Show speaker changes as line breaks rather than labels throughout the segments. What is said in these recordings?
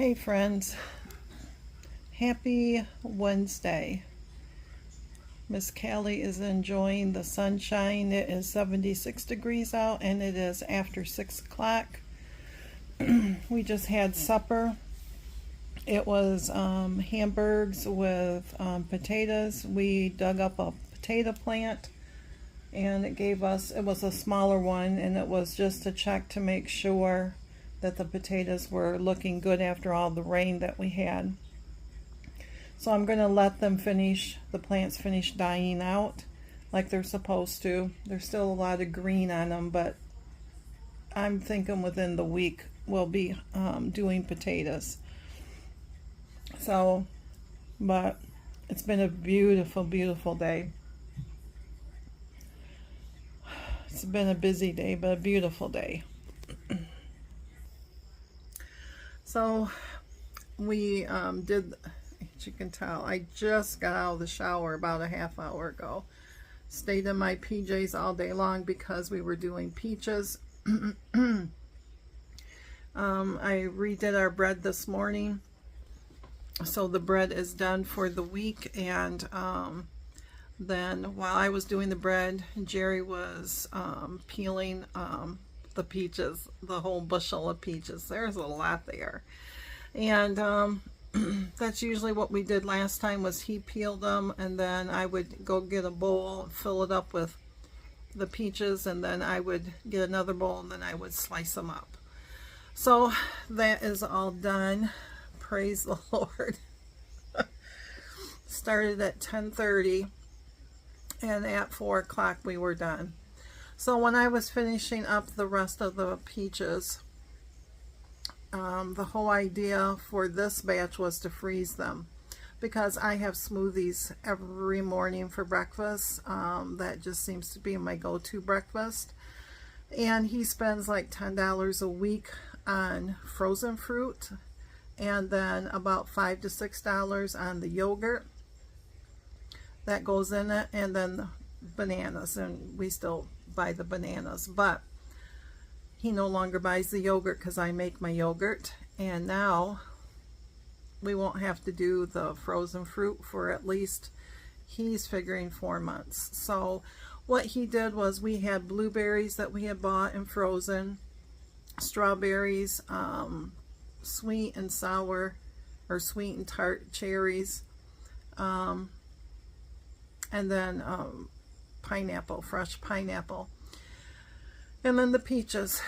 Hey friends, happy Wednesday. Miss Callie is enjoying the sunshine. It is 76 degrees out and it is after 6 o'clock. We just had supper. It was hamburgers with potatoes. We dug up a potato plant and it was a smaller one, and it was just to check to make sure that the potatoes were looking good after all the rain that we had. So I'm going to let the plants finish dying out like they're supposed to. There's still a lot of green on them, but I'm thinking within the week we'll be doing potatoes. So, but it's been a beautiful, beautiful day. It's been a busy day, but a beautiful day. So we did, as you can tell, I just got out of the shower about a half hour ago. Stayed in my PJs all day long because we were doing peaches. I redid our bread this morning. So the bread is done for the week, and then while I was doing the bread, Jerry was peeling the peaches, the whole bushel of peaches. There's a lot there. And that's usually what we did last time, was he peeled them, and then I would go get a bowl, fill it up with the peaches, and then I would get another bowl, and then I would slice them up. So that is all done. Praise the Lord. Started at 10:30, and at 4 o'clock we were done. So when I was finishing up the rest of the peaches, the whole idea for this batch was to freeze them, because I have smoothies every morning for breakfast. That just seems to be my go-to breakfast. And he spends like $10 a week on frozen fruit, and then about $5 to $6 on the yogurt that goes in it, and then bananas, and we still buy the bananas, but he no longer buys the yogurt because I make my yogurt, and now we won't have to do the frozen fruit for at least, he's figuring, 4 months. So what he did was, we had blueberries that we had bought and frozen, strawberries, sweet and sour, or sweet and tart cherries, and then pineapple, fresh pineapple, and then the peaches.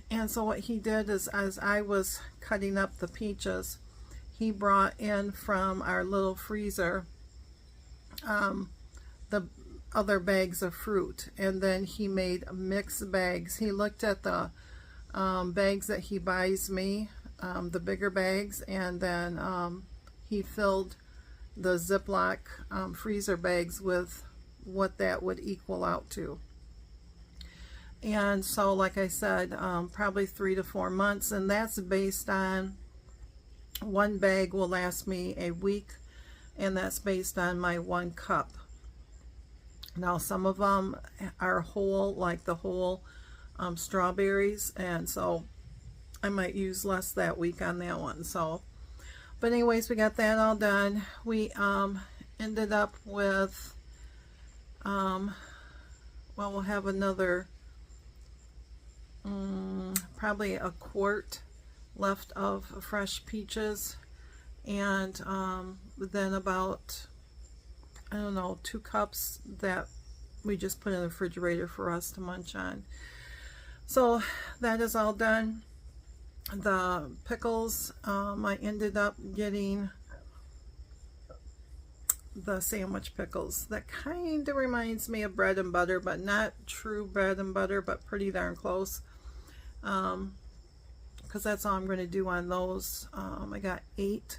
And so what he did is, as I was cutting up the peaches, he brought in from our little freezer the other bags of fruit, and then he made mixed bags. He looked at the bags that he buys me, the bigger bags, and then he filled the Ziploc freezer bags with what that would equal out to. And so, like I said, probably 3 to 4 months, and that's based on, one bag will last me a week, and that's based on my 1 cup. Now some of them are whole, like the whole strawberries, and so I might use less that week on that one. So, but anyways, we got that all done. We ended up with well, we'll have another probably a quart left of fresh peaches, and then about, I don't know, 2 cups that we just put in the refrigerator for us to munch on. So that is all done. The pickles, I ended up getting the sandwich pickles. That kind of reminds me of bread and butter, but not true bread and butter, but pretty darn close, because that's all I'm going to do on those. I got 8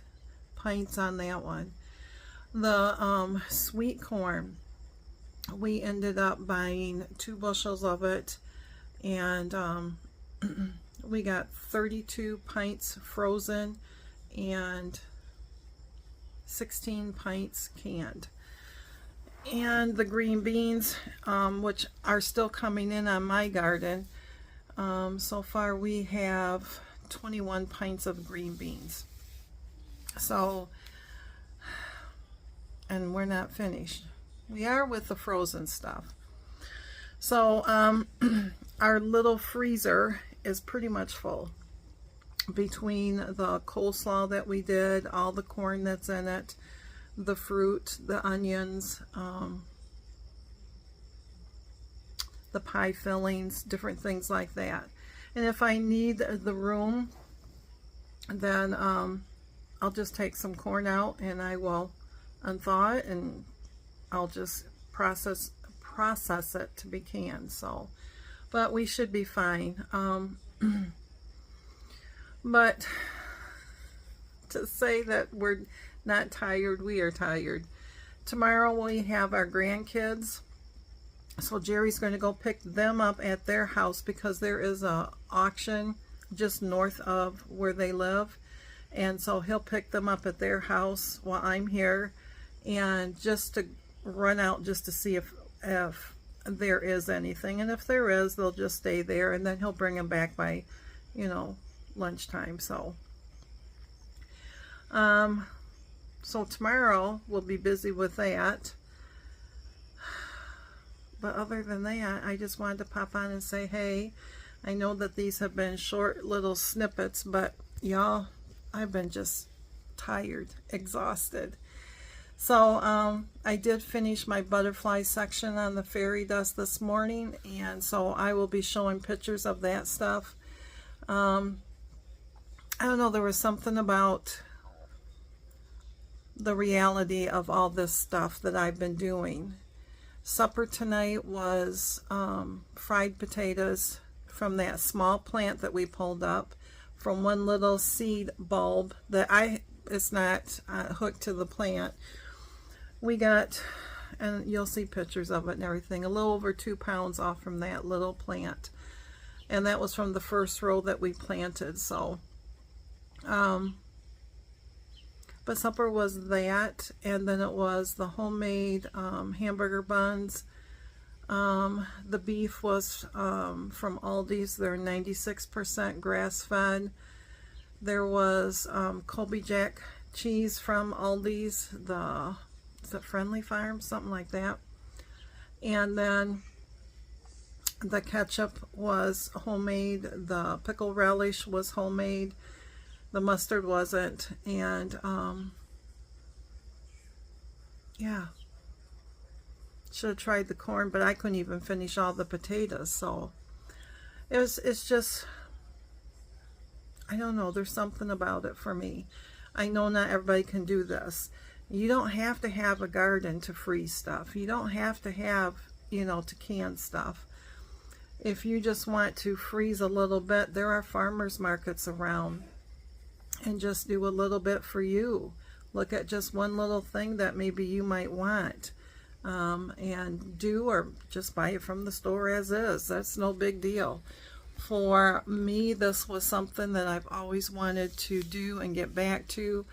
pints on that one. The sweet corn, we ended up buying 2 bushels of it, and we got 32 pints frozen and 16 pints canned. And the green beans, which are still coming in on my garden, so far we have 21 pints of green beans. So, and we're not finished. We are with the frozen stuff. So, our little freezer is pretty much full. Between the coleslaw that we did, all the corn that's in it, the fruit, the onions, the pie fillings, different things like that. And if I need the room, then I'll just take some corn out and I will unthaw it, and I'll just process it to be canned. So, but we should be fine. But to say that we're not tired, we are tired. Tomorrow we have our grandkids. So Jerry's going to go pick them up at their house because there is a auction just north of where they live. And so he'll pick them up at their house while I'm here, and just to run out just to see if there is anything. And if there is, they'll just stay there, and then he'll bring them back by, lunchtime. So so tomorrow we'll be busy with that. But other than that, I just wanted to pop on and say, hey, I know that these have been short little snippets, but y'all, I've been just tired, exhausted. So I did finish my butterfly section on the fairy dust this morning, and so I will be showing pictures of that stuff. I don't know, there was something about the reality of all this stuff that I've been doing. Supper tonight was fried potatoes from that small plant that we pulled up from one little seed bulb that it's not hooked to the plant. We got, and you'll see pictures of it and everything, a little over 2 pounds off from that little plant. And that was from the first row that we planted. So but supper was that, and then it was the homemade hamburger buns. The beef was from Aldi's. They're 96% grass-fed. There was Colby Jack cheese from Aldi's. Is it Friendly Farm? Something like that. And then the ketchup was homemade. The pickle relish was homemade. The mustard wasn't. And yeah, should have tried the corn, but I couldn't even finish all the potatoes. So it's just, I don't know, there's something about it for me. I know not everybody can do this. You don't have to have a garden to freeze stuff. You don't have to have, to can stuff. If you just want to freeze a little bit, there are farmers markets around, and just do a little bit for you. Look at just one little thing that maybe you might want, and do, or just buy it from the store as is. That's no big deal. For me, this was something that I've always wanted to do and get back to,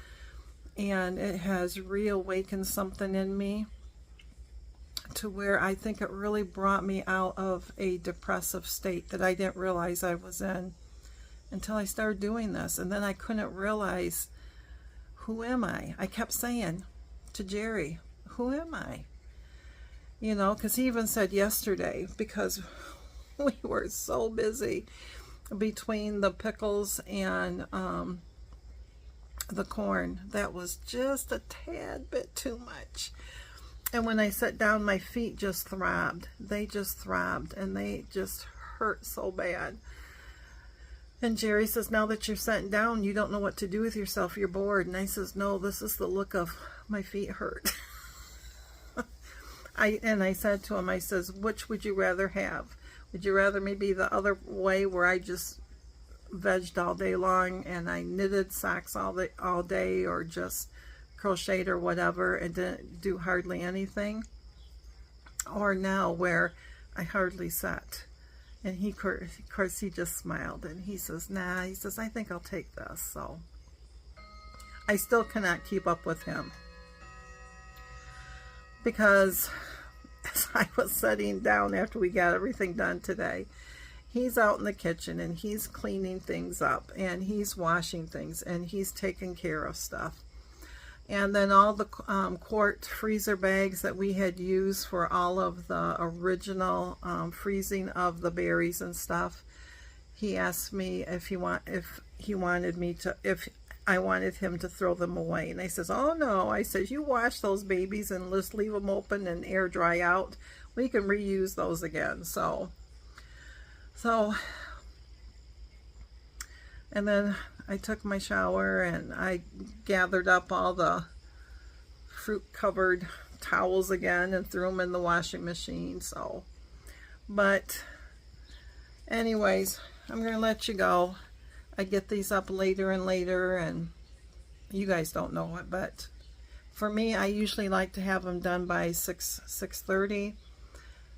and it has reawakened something in me to where I think it really brought me out of a depressive state that I didn't realize I was in until I started doing this. And then I couldn't realize, who am I? I kept saying to Jerry, who am I? Because he even said yesterday, because we were so busy between the pickles and the corn, that was just a tad bit too much. And when I sat down, my feet just throbbed. They just throbbed, and they just hurt so bad. And Jerry says, now that you're sitting down, you don't know what to do with yourself. You're bored. And I says, no, this is the look of my feet hurt. I said to him, I says, which would you rather have? Would you rather me be the other way, where I just vegged all day long and I knitted socks all day, or just crocheted or whatever and didn't do hardly anything? Or now, where I hardly sat? And of course, he just smiled, and he says, nah, he says, I think I'll take this. So I still cannot keep up with him, because as I was sitting down after we got everything done today, he's out in the kitchen, and he's cleaning things up, and he's washing things, and he's taking care of stuff. And then all the quart freezer bags that we had used for all of the original freezing of the berries and stuff. He asked me if I wanted him to throw them away, and I says, "Oh no!" I says, "You wash those babies and just leave them open and air dry out. We can reuse those again." So, and then I took my shower and I gathered up all the fruit-covered towels again and threw them in the washing machine. So, but anyways, I'm gonna let you go. I get these up later and later, and you guys don't know it, but for me, I usually like to have them done by 6:30,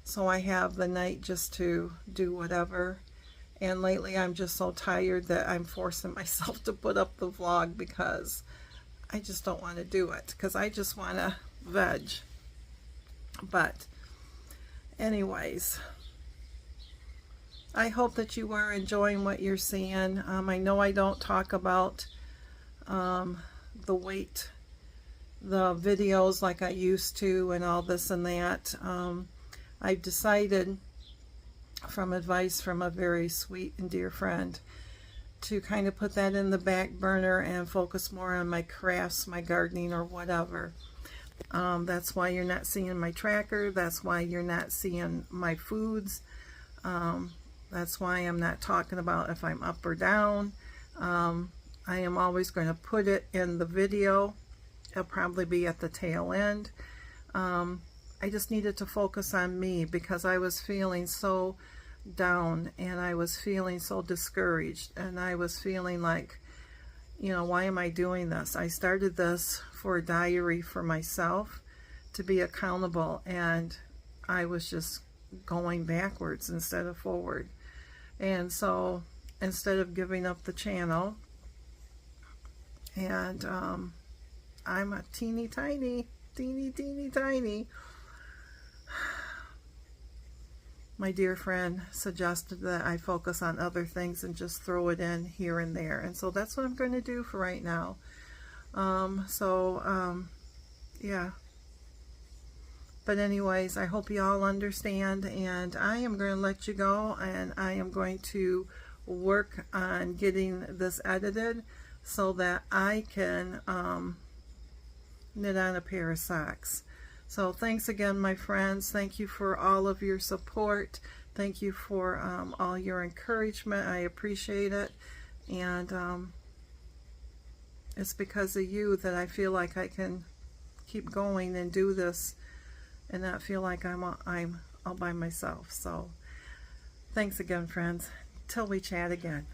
so I have the night just to do whatever. And lately I'm just so tired that I'm forcing myself to put up the vlog because I just don't want to do it, because I just want to veg. But anyways, I hope that you are enjoying what you're seeing. I know I don't talk about the videos like I used to and all this and that. I've decided, from advice from a very sweet and dear friend, to kind of put that in the back burner and focus more on my crafts, my gardening, or whatever. That's why you're not seeing my tracker. That's why you're not seeing my foods. That's why I'm not talking about if I'm up or down. I am always going to put it in the video. It'll probably be at the tail end. I just needed to focus on me because I was feeling so down and I was feeling so discouraged, and I was feeling like, you know, why am I doing this? I started this for a diary for myself to be accountable, and I was just going backwards instead of forward. And so instead of giving up the channel, and I'm a teeny tiny my dear friend suggested that I focus on other things and just throw it in here and there. And so that's what I'm going to do for right now. Yeah. But anyways, I hope you all understand, and I am going to let you go, and I am going to work on getting this edited so that I can knit on a pair of socks. So thanks again, my friends. Thank you for all of your support. Thank you for all your encouragement. I appreciate it. And it's because of you that I feel like I can keep going and do this and not feel like I'm all by myself. So thanks again, friends. Till we chat again.